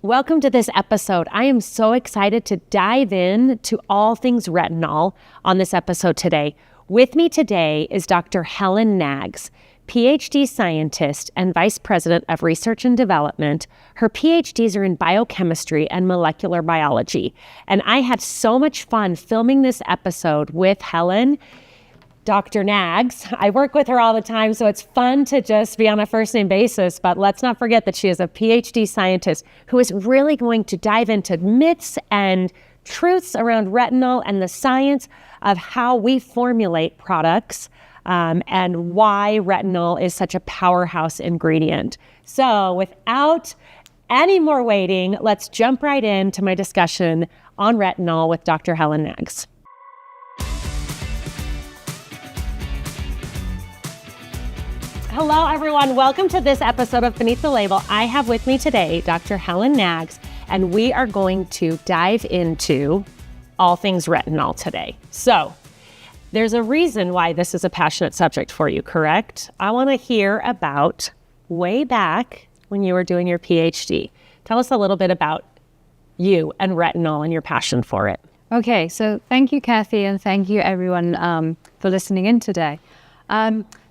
Welcome to this episode. I am so excited to dive in to all things retinol on this episode today. With me today is Dr. Helen Knaggs, PhD scientist and Vice President of Research and Development. Her PhDs are in biochemistry and molecular biology. And I had so much fun filming this episode with Helen, Dr. Knaggs. I work with her all the time, so it's fun to just be on a first name basis, but let's not forget that she is a PhD scientist who is really going to dive into myths and truths around retinol and the science of how we formulate products and why retinol is such a powerhouse ingredient. So without any more waiting, let's jump right into my discussion on retinol with Dr. Helen Knaggs. Hello, everyone. Welcome to this episode of Beneath the Label. I have with me today Dr. Helen Knaggs, and we are going to dive into all things retinol today. So there's a reason why this is a passionate subject for you, correct? I want to hear about way back when you were doing your PhD. Tell us a little bit about you and retinol and your passion for it. Okay, so thank you, Kathy, and thank you, everyone, for listening in today.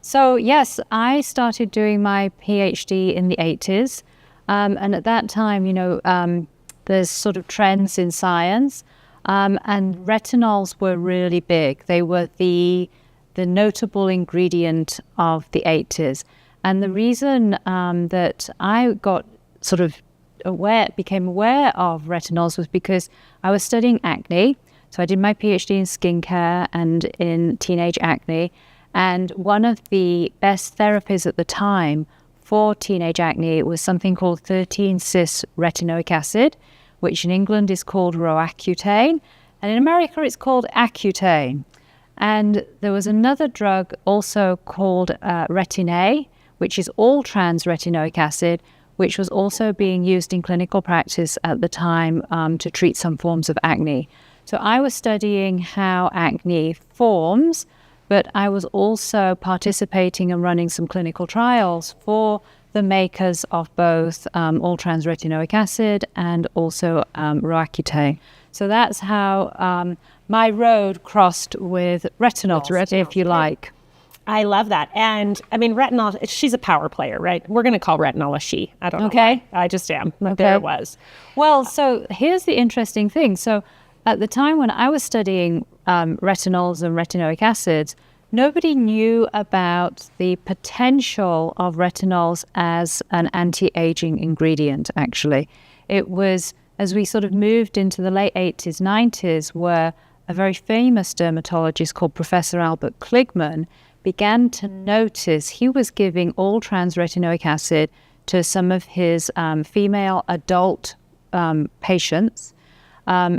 So yes, I started doing my PhD in the 80s. And at that time, there's sort of trends in science, and retinols were really big. They were the notable ingredient of the 80s. And the reason that I got sort of became aware of retinols was because I was studying acne. So I did my PhD in skincare and in teenage acne. And one of the best therapies at the time for teenage acne was something called 13-cis retinoic acid, which in England is called Roaccutane, and in America it's called Accutane. And there was another drug also called Retin-A, which is all trans retinoic acid, which was also being used in clinical practice at the time to treat some forms of acne. So I was studying how acne forms, but I was also participating and running some clinical trials for the makers of both all-trans retinoic acid and also Roaccutane. So that's how my road crossed with retinol, if you like. I love that. And I mean, retinol, she's a power player, right? We're going to call retinol a she. I don't know why. I just am. Okay. There it was. Well, so here's the interesting thing. So at the time when I was studying retinols and retinoic acids, nobody knew about the potential of retinols as an anti-aging ingredient, actually. It was as we sort of moved into the late 80s, 90s, where a very famous dermatologist called Professor Albert Kligman began to notice he was giving all trans retinoic acid to some of his female adult patients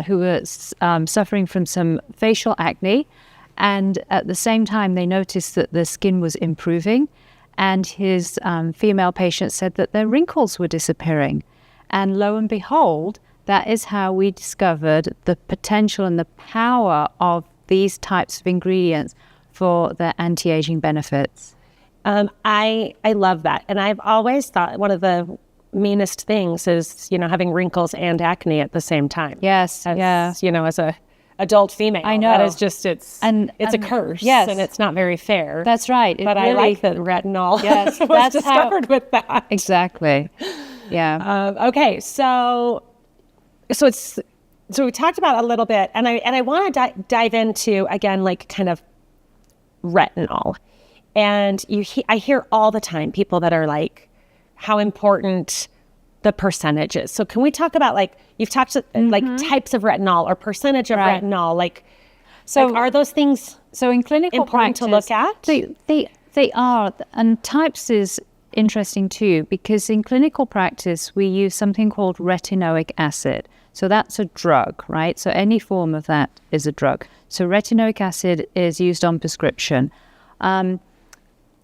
who were suffering from some facial acne. And at the same time, they noticed that the skin was improving. And his female patients said that their wrinkles were disappearing. And lo and behold, that is how we discovered the potential and the power of these types of ingredients for their anti-aging benefits. I love that. And I've always thought one of the meanest things is, having wrinkles and acne at the same time. Yes, as a adult female. I know. That is just, it's a curse. Yes. And it's not very fair. That's right. But really, I like that retinol was discovered with that. Exactly. Yeah. Okay. So we talked about a little bit, and I want to dive into, again, like kind of retinol. And I hear all the time people that are like, how important the percentage is. So can we talk about, like, you've talked like types of retinol or percentage of retinol, like, so are those things so in clinical important practice, to look at? They are, and types is interesting too, because in clinical practice we use something called retinoic acid. So that's a drug, right? So any form of that is a drug. So retinoic acid is used on prescription. Now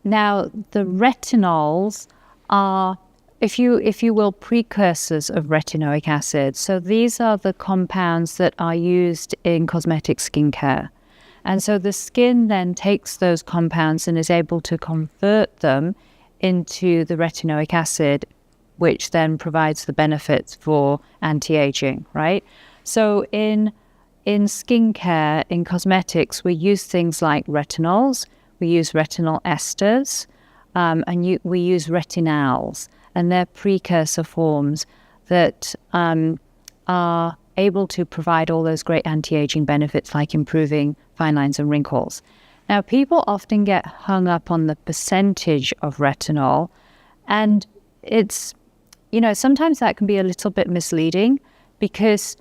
the retinols are, if you will, precursors of retinoic acid. So these are the compounds that are used in cosmetic skincare. And so the skin then takes those compounds and is able to convert them into the retinoic acid which then provides the benefits for anti-aging, right? So in skincare, in cosmetics, we use things like retinols, we use retinol esters, and we use retinols, and they're precursor forms that are able to provide all those great anti-aging benefits like improving fine lines and wrinkles. Now, people often get hung up on the percentage of retinol, and it's, sometimes that can be a little bit misleading, because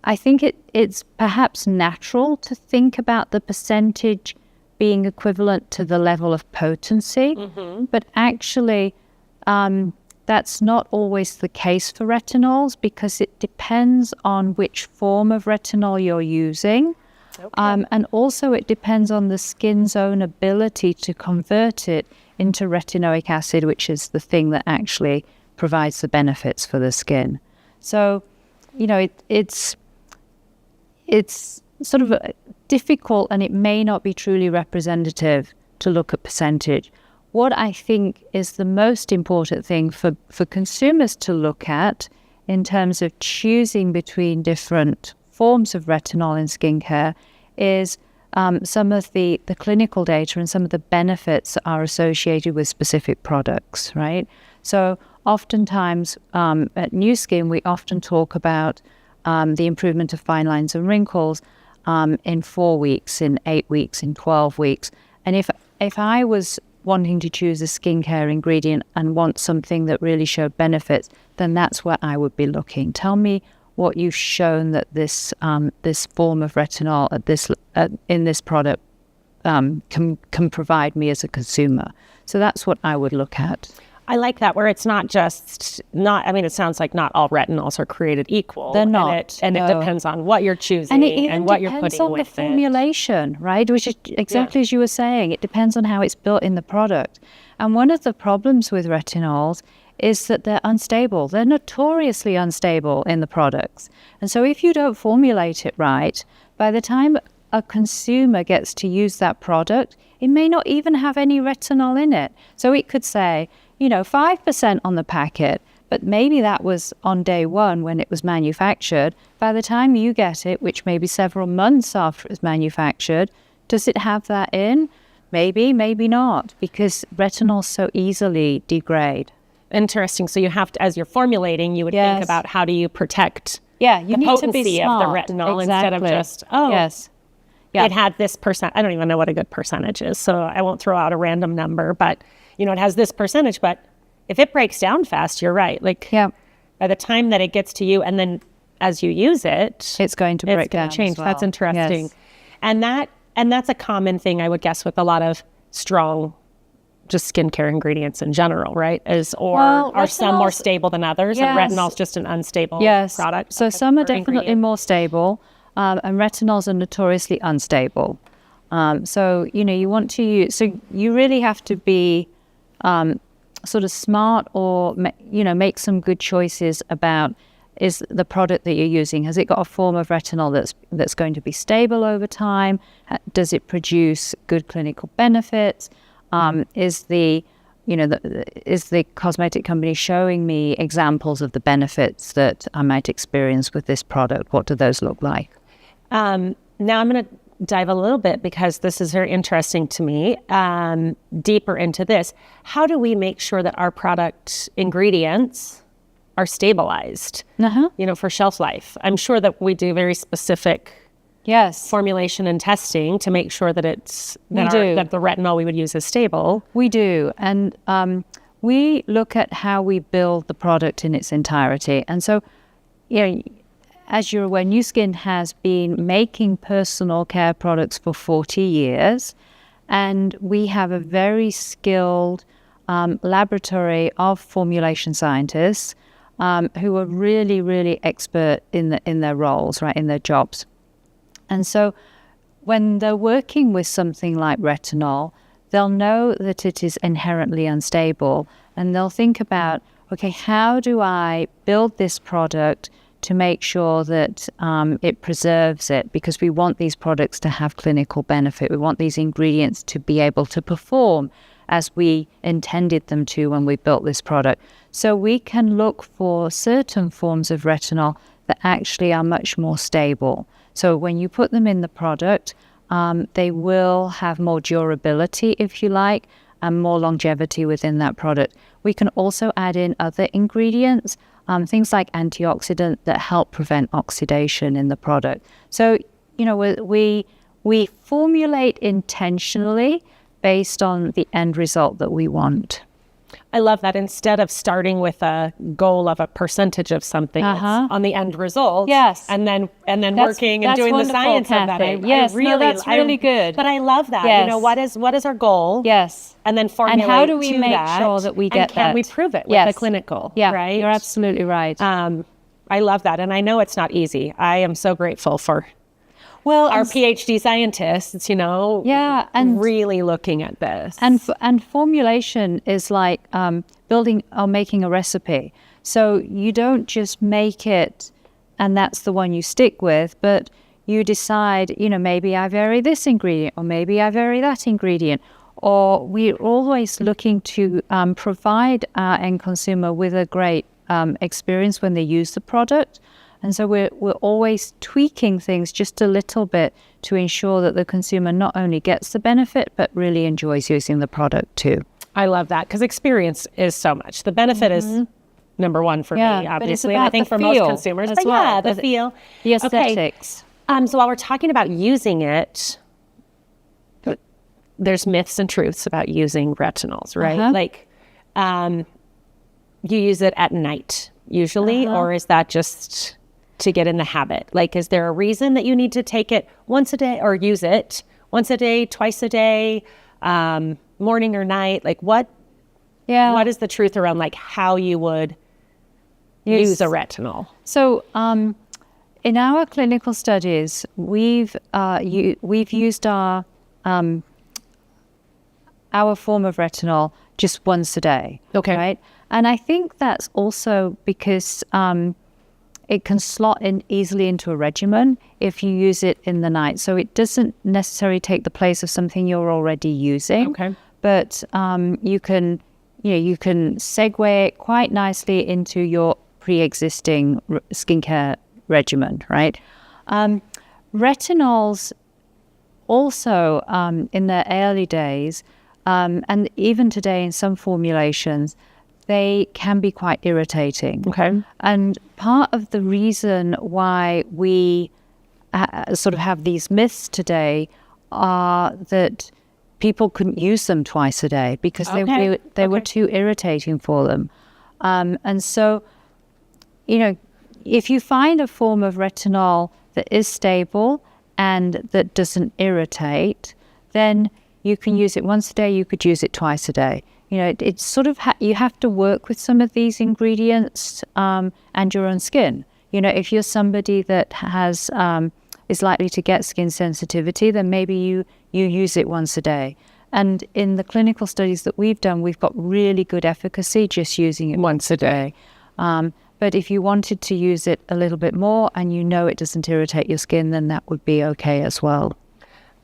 I think it's perhaps natural to think about the percentage being equivalent to the level of potency, but actually that's not always the case for retinols, because it depends on which form of retinol you're using. Okay. And also it depends on the skin's own ability to convert it into retinoic acid, which is the thing that actually provides the benefits for the skin. So, it's sort of difficult, and it may not be truly representative to look at percentage. What I think is the most important thing for consumers to look at in terms of choosing between different forms of retinol in skincare is some of the clinical data and some of the benefits that are associated with specific products, right? So oftentimes at New Skin, we often talk about the improvement of fine lines and wrinkles in 4 weeks, in 8 weeks, in 12 weeks. And if I was wanting to choose a skincare ingredient and want something that really showed benefits, then that's where I would be looking. Tell me what you've shown that this form of retinol in this product can provide me as a consumer. So that's what I would look at. I like that, where it's not just it sounds like not all retinols are created equal. They're not. And it depends on what you're choosing and what you're putting with it. And it even depends on the formulation, right? Which is exactly as you were saying. It depends on how it's built in the product. And one of the problems with retinols is that they're unstable. They're notoriously unstable in the products. And so if you don't formulate it right, by the time a consumer gets to use that product, it may not even have any retinol in it. So it could say, 5% on the packet, but maybe that was on day one when it was manufactured. By the time you get it, which may be several months after it was manufactured, does it have that in? Maybe, maybe not, because retinols so easily degrade. Interesting. So you have to, as you're formulating, you would think about how do you protect you the need potency to be smart. of the retinol instead of just, it had this percent. I don't even know what a good percentage is, so I won't throw out a random number, but it has this percentage. But if it breaks down fast, you're right. By the time that it gets to you, and then as you use it, it's going to break down. Change. As well. That's interesting. Yes. And that's a common thing, I would guess, with a lot of strong, just skincare ingredients in general, right? Are some more stable than others, and retinol's just an unstable product? So some are definitely more stable, and retinols are notoriously unstable. So you want to use. So you really have to be sort of smart, or make some good choices about, is the product that you're using, has it got a form of retinol that's going to be stable over time? Does it produce good clinical benefits? Is the cosmetic company showing me examples of the benefits that I might experience with this product? What do those look like? Now I'm going to dive a little bit, because this is very interesting to me, deeper into this. How do we make sure that our product ingredients are stabilized, for shelf life? I'm sure that we do very specific formulation and testing to make sure that that the retinol we would use is stable. We do. And we look at how we build the product in its entirety. And so, as you're aware, New Skin has been making personal care products for 40 years, and we have a very skilled laboratory of formulation scientists who are really, really expert in their roles, right, in their jobs. And so when they're working with something like retinol, they'll know that it is inherently unstable, and they'll think about, okay, how do I build this product to make sure that it preserves it, because we want these products to have clinical benefit. We want these ingredients to be able to perform as we intended them to when we built this product. So we can look for certain forms of retinol that actually are much more stable. So when you put them in the product, they will have more durability, if you like, and more longevity within that product. We can also add in other ingredients, things like antioxidant that help prevent oxidation in the product. So, we formulate intentionally based on the end result that we want. I love that. Instead of starting with a goal of a percentage of something, it's on the end result. Yes. And then working and doing the science Kathy. of that. Yes, that's really good. But I love that. Yes. What is our goal? Yes. And then formulate and how do we to make that, sure that we get and can that? we prove it with the clinical? Yeah, right? You're absolutely right. I love that. And I know it's not easy. I am so grateful for our PhD scientists, and really looking at this. And formulation is like building or making a recipe. So you don't just make it and that's the one you stick with, but you decide, maybe I vary this ingredient or maybe I vary that ingredient. Or we're always looking to provide our end consumer with a great experience when they use the product. And so we're always tweaking things just a little bit to ensure that the consumer not only gets the benefit, but really enjoys using the product too. I love that because experience is so much. The benefit is number one for me, obviously. And I think for most consumers. But well, the feel. The aesthetics. Okay. So while we're talking about using it, there's myths and truths about using retinols, right? Like you use it at night usually, or is that just to get in the habit? Like, is there a reason that you need to take it once a day or use it once a day, twice a day, morning or night? Like what is the truth around like how you would use a retinol? So in our clinical studies, we've used our form of retinol just once a day. Okay. Right? And I think that's also because it can slot in easily into a regimen if you use it in the night. So it doesn't necessarily take the place of something you're already using. Okay. But you can segue it quite nicely into your pre-existing skincare regimen, right? Retinols also in the early days, and even today in some formulations, they can be quite irritating. Okay. And part of the reason why we sort of have these myths today are that people couldn't use them twice a day because they were too irritating for them. And so, if you find a form of retinol that is stable and that doesn't irritate, then you can use it once a day, you could use it twice a day. It's sort of, you have to work with some of these ingredients and your own skin. If you're somebody that has, is likely to get skin sensitivity, then maybe you use it once a day. And in the clinical studies that we've done, we've got really good efficacy just using it once a day. But if you wanted to use it a little bit more and it doesn't irritate your skin, then that would be okay as well.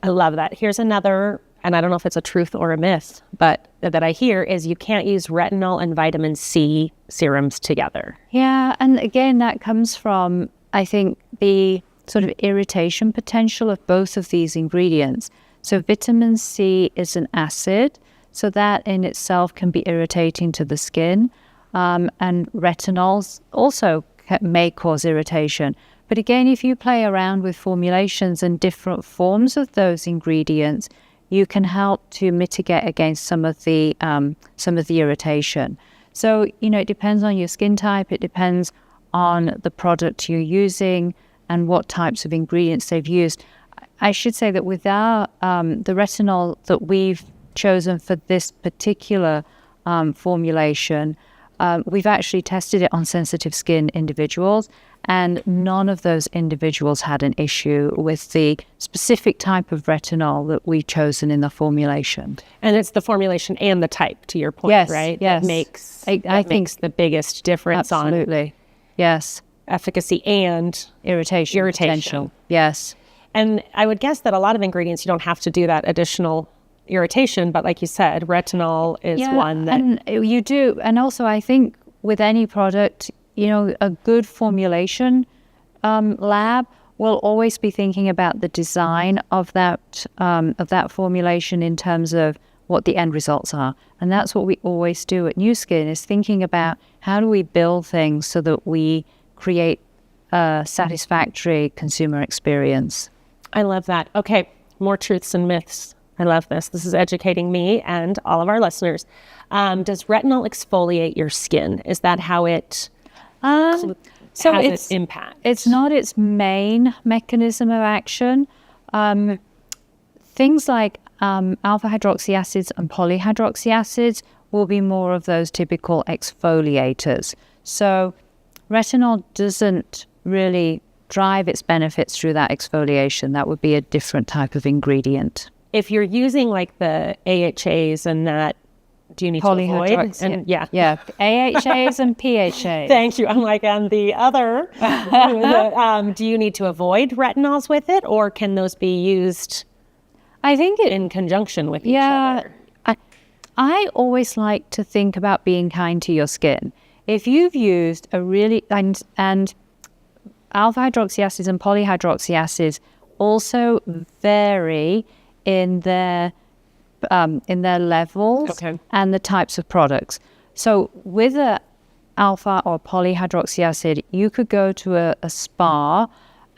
I love that. Here's another, and I don't know if it's a truth or a myth, but that I hear is you can't use retinol and vitamin C serums together. Yeah, and again, that comes from, I think, the sort of irritation potential of both of these ingredients. So vitamin C is an acid, so that in itself can be irritating to the skin. And retinols also may cause irritation. But again, if you play around with formulations and different forms of those ingredients, you can help to mitigate against some of the irritation. So, it depends on your skin type. It depends on the product you're using and what types of ingredients they've used. I should say that with our the retinol that we've chosen for this particular formulation, we've actually tested it on sensitive skin individuals, and none of those individuals had an issue with the specific type of retinol that we've chosen in the formulation. And it's the formulation and the type, to your point, right? Yes, that makes the biggest difference absolutely. Yes. Efficacy and irritation potential. Yes. And I would guess that a lot of ingredients, you don't have to do that additional irritation, but like you said, retinol is one that... And you do. And also, I think with any product, a good formulation lab will always be thinking about the design of that formulation in terms of what the end results are. And that's what we always do at Nu Skin, is thinking about how do we build things so that we create a satisfactory consumer experience. I love that. Okay, more truths and myths. I love this. This is educating me and all of our listeners. Does retinol exfoliate your skin? Is that how it impact? It's not its main mechanism of action. Things like alpha hydroxy acids and polyhydroxy acids will be more of those typical exfoliators. So retinol doesn't really drive its benefits through that exfoliation. That would be a different type of ingredient. If you're using like the AHAs and that, do you need to avoid? And AHAs and PHAs. Thank you. I'm like, and the other, do you need to avoid retinols with it, or can those be used, I think, in conjunction with each other? I always like to think about being kind to your skin. If you've used a really, and alpha hydroxy acids and polyhydroxy acids also vary in their levels and the types of products. So with a alpha or polyhydroxy acid, you could go to a spa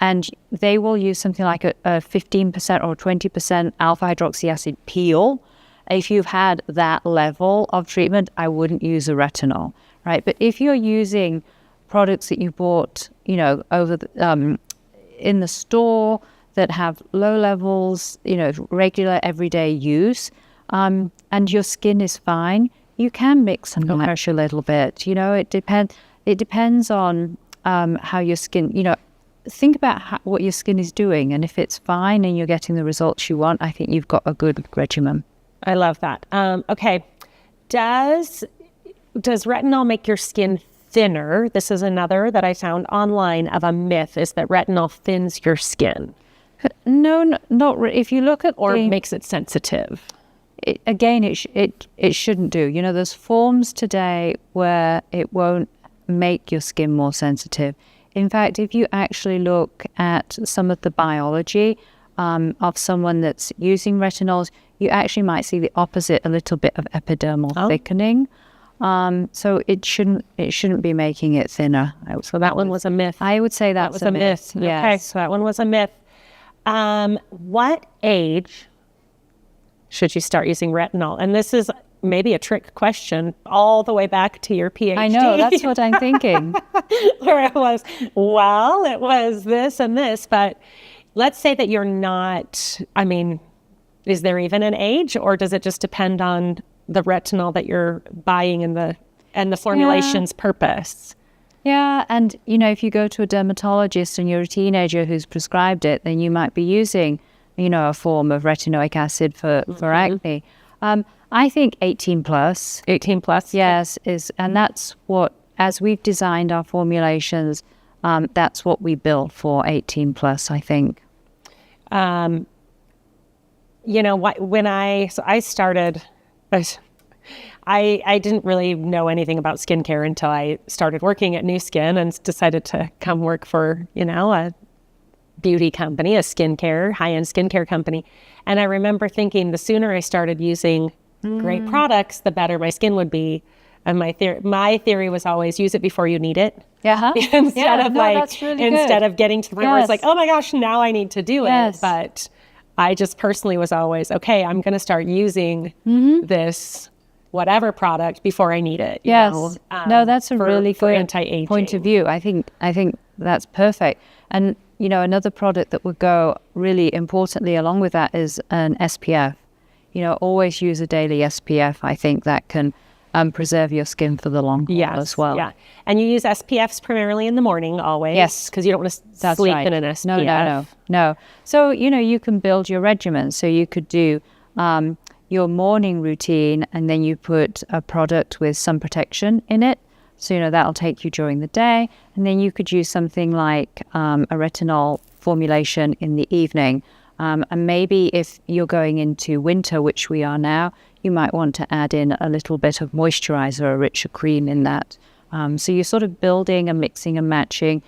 and they will use something like a 15% or 20% alpha hydroxy acid peel. If you've had that level of treatment, I wouldn't use a retinol, right? But if you're using products that you bought, over in the store that have low levels, regular everyday use, and your skin is fine, you can mix and match a little bit. It depends on how your skin, think about what your skin is doing, and if it's fine and you're getting the results you want, I think you've got a good regimen. I love that. Okay. Does retinol make your skin thinner? This is another that I found online of a myth, is that retinol thins your skin. No, not really. If you look at makes it sensitive. It shouldn't do. There's forms today where it won't make your skin more sensitive. In fact, if you actually look at some of the biology of someone that's using retinols, you actually might see the opposite, a little bit of epidermal thickening. So it shouldn't be making it thinner. So that one was a myth. I would say that was a myth. Yes. Okay, so that one was a myth. What age should you start using retinol? And this is maybe a trick question all the way back to your PhD. I know, that's what I'm thinking. Where it was this and this, but let's say that you're not, is there even an age, or does it just depend on the retinol that you're buying and the formulation's purpose? Yeah, and if you go to a dermatologist and you're a teenager who's prescribed it, then you might be using, a form of retinoic acid for acne. I think 18 plus. 18 plus? Yes, and that's what, as we've designed our formulations, that's what we built for 18 plus, I think. When I started, I didn't really know anything about skincare until I started working at Nu Skin and decided to come work for, a beauty company, a high-end skincare company. And I remember thinking the sooner I started using great products, the better my skin would be. And my theory was always use it before you need it. Yeah. Instead of getting to the point where it's like, oh my gosh, now I need to do it. But I just personally was always, okay, I'm going to start using this whatever product before I need it. Yes. That's a really good anti-aging point of view. I think that's perfect. And, another product that would go really importantly along with that is an SPF. Always use a daily SPF. I think that can preserve your skin for the long haul as well. Yeah. And you use SPFs primarily in the morning always? Yes. Because you don't want to sleep in an SPF. No. So, you can build your regimen. So you could do your morning routine, and then you put a product with sun protection in it. So, that'll take you during the day. And then you could use something like a retinol formulation in the evening. And maybe if you're going into winter, which we are now, you might want to add in a little bit of moisturizer, a richer cream in that. So you're sort of building and mixing and matching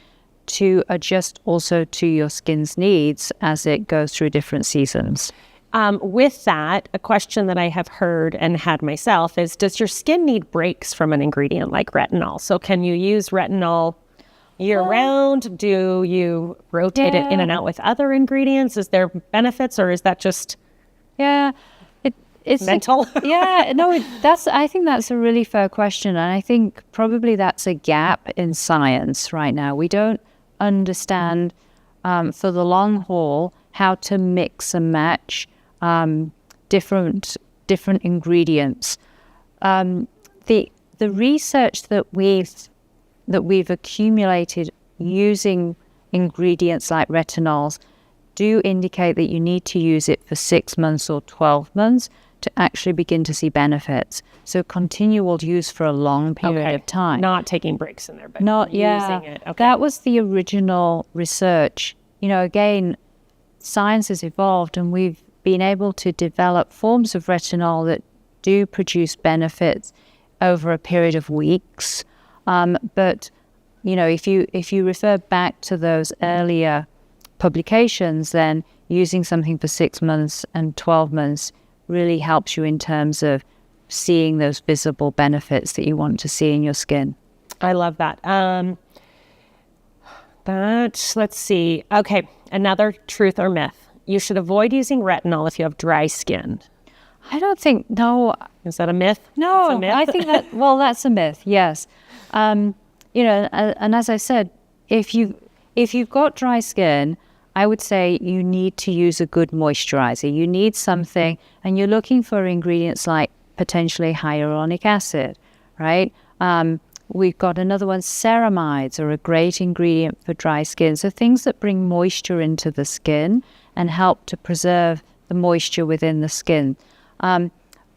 to adjust also to your skin's needs as it goes through different seasons. With that, a question that I have heard and had myself is, does your skin need breaks from an ingredient like retinol? So can you use retinol year-round? Do you rotate it in and out with other ingredients? Is there benefits, or is that just it's mental? I think that's a really fair question, and I think probably that's a gap in science right now. We don't understand for the long haul how to mix and match different ingredients. The research that we've accumulated using ingredients like retinols do indicate that you need to use it for 6 months or 12 months to actually begin to see benefits. So continual use for a long period of time. Not taking breaks in there, but using it. Okay. That was the original research. Again, science has evolved, and we've been able to develop forms of retinol that do produce benefits over a period of weeks. But if you refer back to those earlier publications, then using something for 6 months and 12 months really helps you in terms of seeing those visible benefits that you want to see in your skin. I love that. Let's see. Okay, another truth or myth. You should avoid using retinol if you have dry skin. I don't think, no. Is that a myth? No, a myth? I think that's a myth, yes. And as I said, if you've got dry skin, I would say you need to use a good moisturizer. You need something, and you're looking for ingredients like potentially hyaluronic acid, right? We've got another one, ceramides are a great ingredient for dry skin. So things that bring moisture into the skin and help to preserve the moisture within the skin.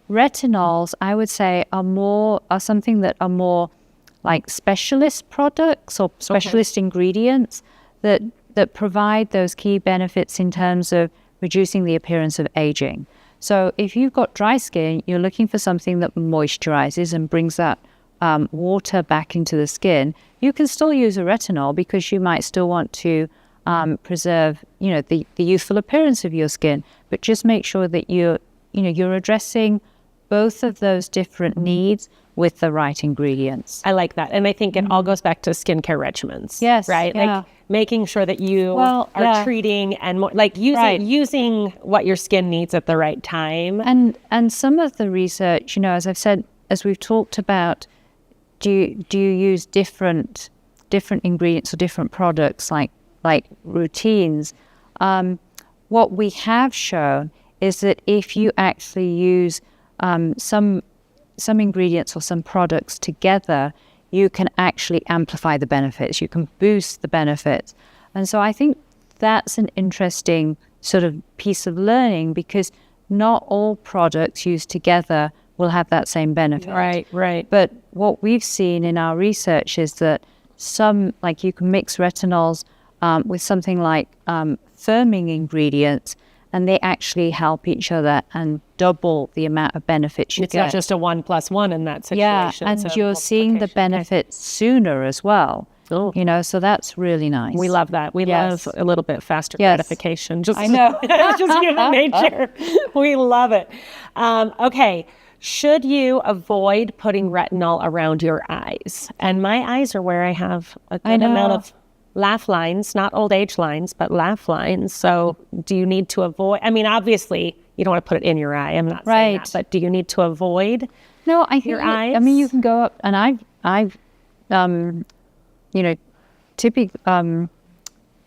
Retinols, I would say, are something that are more like specialist products or specialist ingredients that provide those key benefits in terms of reducing the appearance of aging. So if you've got dry skin, you're looking for something that moisturizes and brings that water back into the skin. You can still use a retinol because you might still want to preserve, the youthful appearance of your skin, but just make sure that you're addressing both of those different needs with the right ingredients. I like that. And I think it all goes back to skincare regimens. Yes. Right? Yeah. Like making sure that you are treating and using what your skin needs at the right time. And some of the research, as I've said, as we've talked about, do you use different ingredients or different products like routines? What we have shown is that if you actually use some ingredients or some products together, you can actually amplify the benefits. You can boost the benefits. And so I think that's an interesting sort of piece of learning, because not all products used together will have that same benefit. Right. But what we've seen in our research is that you can mix retinols with something like firming ingredients, and they actually help each other and double the amount of benefits you get. It's not just a 1+1 in that situation. Yeah, and you're seeing the benefits sooner as well. Oh. So that's really nice. We love that. We love a little bit faster gratification. I know. Just human nature. We love it. Okay. Should you avoid putting retinol around your eyes? And my eyes are where I have a good amount of laugh lines, not old age lines, but laugh lines. So do you need to avoid, obviously you don't want to put it in your eye. I'm not saying that, but do you need to avoid I think your eyes? You can go up, and I've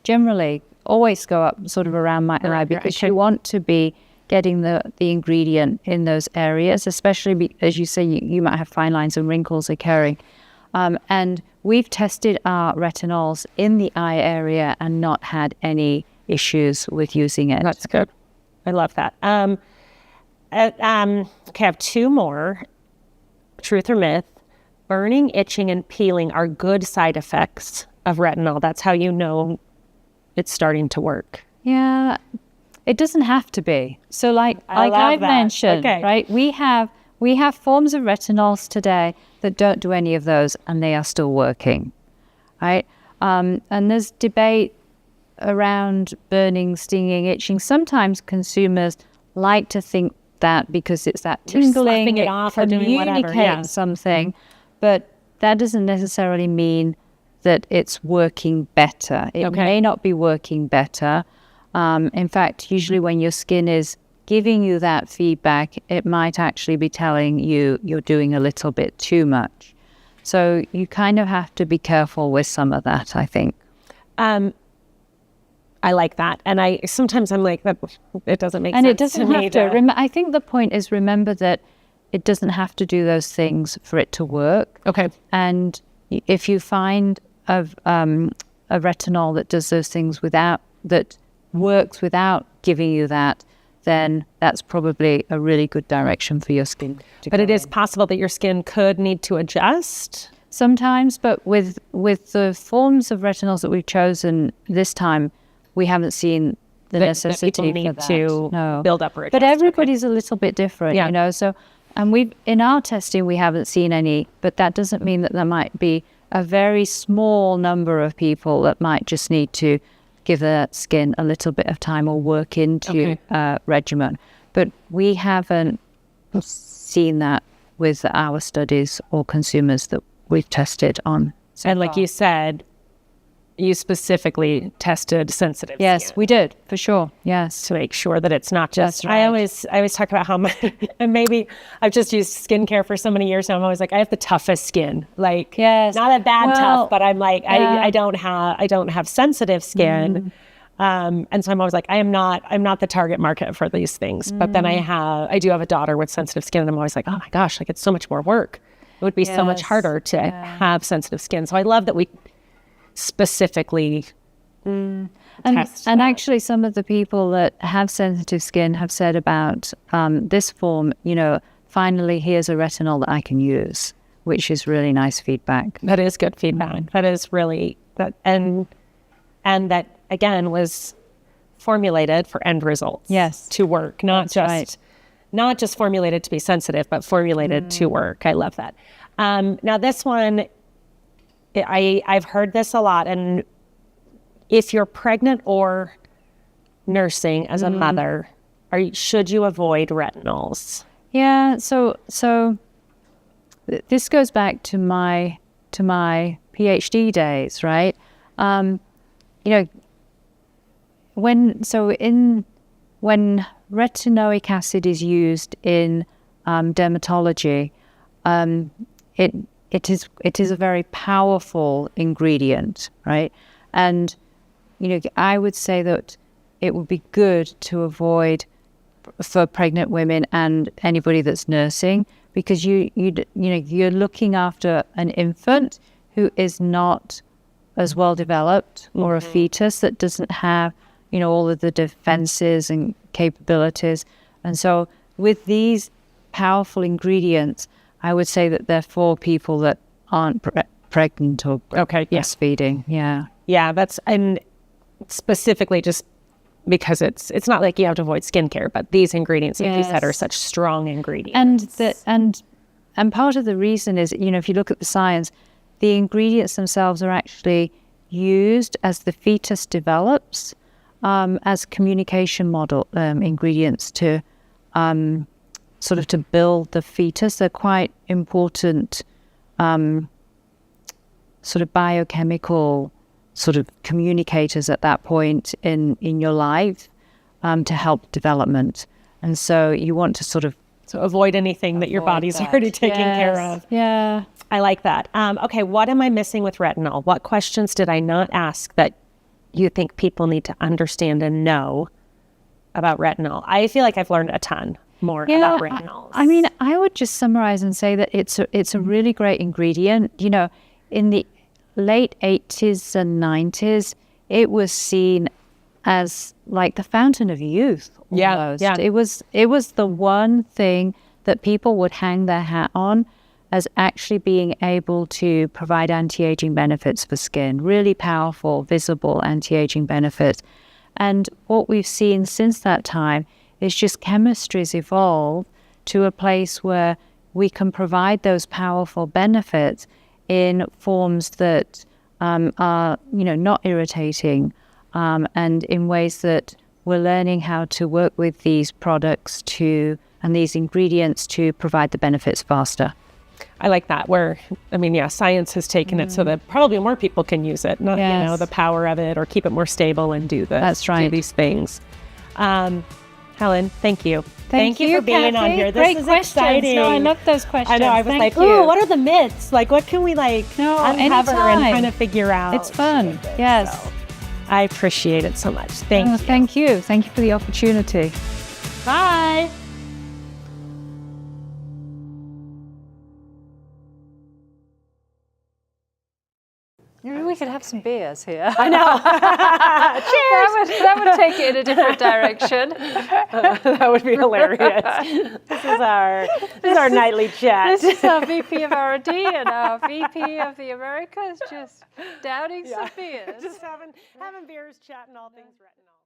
generally always go up sort of around my eye, because you want to be getting the ingredient in those areas, especially as you say, you might have fine lines and wrinkles occurring. And we've tested our retinols in the eye area and not had any issues with using it. That's good. I love that. Okay, I have two more. Truth or myth. Burning, itching, and peeling are good side effects of retinol. That's how you know it's starting to work. Yeah. it doesn't have to be. So like love I've that. mentioned, Okay. right? We have forms of retinols today that don't do any of those, and they are still working, right? And there's debate around burning, stinging, itching. Sometimes consumers like to think that because it's that You're tingling, sloughing it off or doing whatever, communicates yeah. something, but that doesn't necessarily mean that it's working better. It Okay. may not be working better. In fact, usually when your skin is giving you that feedback, it might actually be telling you you're doing a little bit too much. So you kind of have to be careful with some of that, I think. I like that. And sometimes I'm like, that it doesn't make And sense it doesn't to me have to. I think the point is, remember that it doesn't have to do those things for it to work. Okay. And if you find a retinol that does those things that works without giving you that, then that's probably a really good direction for your skin to But go it is in. possible that your skin could need to adjust. Sometimes, but with the forms of retinols that we've chosen this time, we haven't seen the That necessity people need for that. to No. build up or adjust. But everybody's a little bit different, Yeah. you know. So, and in our testing, we haven't seen any, but that doesn't mean that there might be a very small number of people that might just need to give their skin a little bit of time or work into regimen. But we haven't seen that with our studies or consumers that we've tested on. And like you said, you specifically tested sensitive Yes, skin we did, for sure. Yes. to make sure that it's not just. That's right. I always talk about how and maybe I've just used skincare for so many years now. I'm always like, I have the toughest skin. Like, Yes. not a bad Well, tough, but I'm like, yeah. I don't have sensitive skin. And so I'm always like, I'm not the target market for these things. But then I do have a daughter with sensitive skin, and I'm always like, oh my gosh, like it's so much more work. It would be so much Yes. harder to have sensitive skin. So I love that we specifically And test that. actually, some of the people that have sensitive skin have said about this form, you know, finally, here's a retinol that I can use, which is really nice feedback. That is good feedback. That is really that, and that again was formulated for end results. Yes. to work, not just formulated to be sensitive, but formulated to work. I love that. Now this one, I've heard this a lot, and if you're pregnant or nursing as a mother, should you avoid retinols? Yeah. So this goes back to my PhD days, right? You know, when retinoic acid is used in dermatology, it is a very powerful ingredient, right? And you know, I would say that it would be good to avoid for pregnant women and anybody that's nursing, because you know, you're looking after an infant who is not as well developed, or a fetus that doesn't have, you know, all of the defenses and capabilities. And so with these powerful ingredients, I would say that they're for people that aren't pregnant or breastfeeding. Yeah. Yeah, and specifically just because it's not like you have to avoid skincare, but these ingredients, like you said, are such strong ingredients. And part of the reason is, you know, if you look at the science, the ingredients themselves are actually used as the fetus develops, as communication model ingredients to sort of to build the fetus. They're quite important sort of biochemical sort of communicators at that point in your life to help development. And so you want to sort of avoid anything that your body's already taking care of. Yeah. I like that. Okay, what am I missing with retinol? What questions did I not ask that you think people need to understand and know about retinol? I feel like I've learned a ton more about retinols. I mean, I would just summarize and say that it's a really great ingredient. You know, in the late 80s and 90s, it was seen as like the fountain of youth almost. Yeah. It was the one thing that people would hang their hat on as actually being able to provide anti-aging benefits for skin, really powerful, visible anti-aging benefits. And what we've seen since that time is just chemistry's evolved to a place where we can provide those powerful benefits in forms that are, not irritating, and in ways that we're learning how to work with these products and these ingredients to provide the benefits faster. I like that. Science has taken it so that probably more people can use it, not, the power of it, or keep it more stable and do this. That's right. Do these things. Helen, thank you. Thank you for being Kathy. on here. This Great is questions. exciting. No, I love those questions. I know. I was Thank like, you. ooh, what are the myths? Like, what can we uncover anytime. and kind of figure out? It's fun. Yes. So, I appreciate it so much. Thank you. Thank you. Thank you for the opportunity. Bye. Maybe we could have some beers here. I know. Cheers. That would take it in a different direction. That would be hilarious. This is our nightly chat. This is our VP of R&D and our VP of the Americas just downing some beers. Just having beers, chatting all things retinol.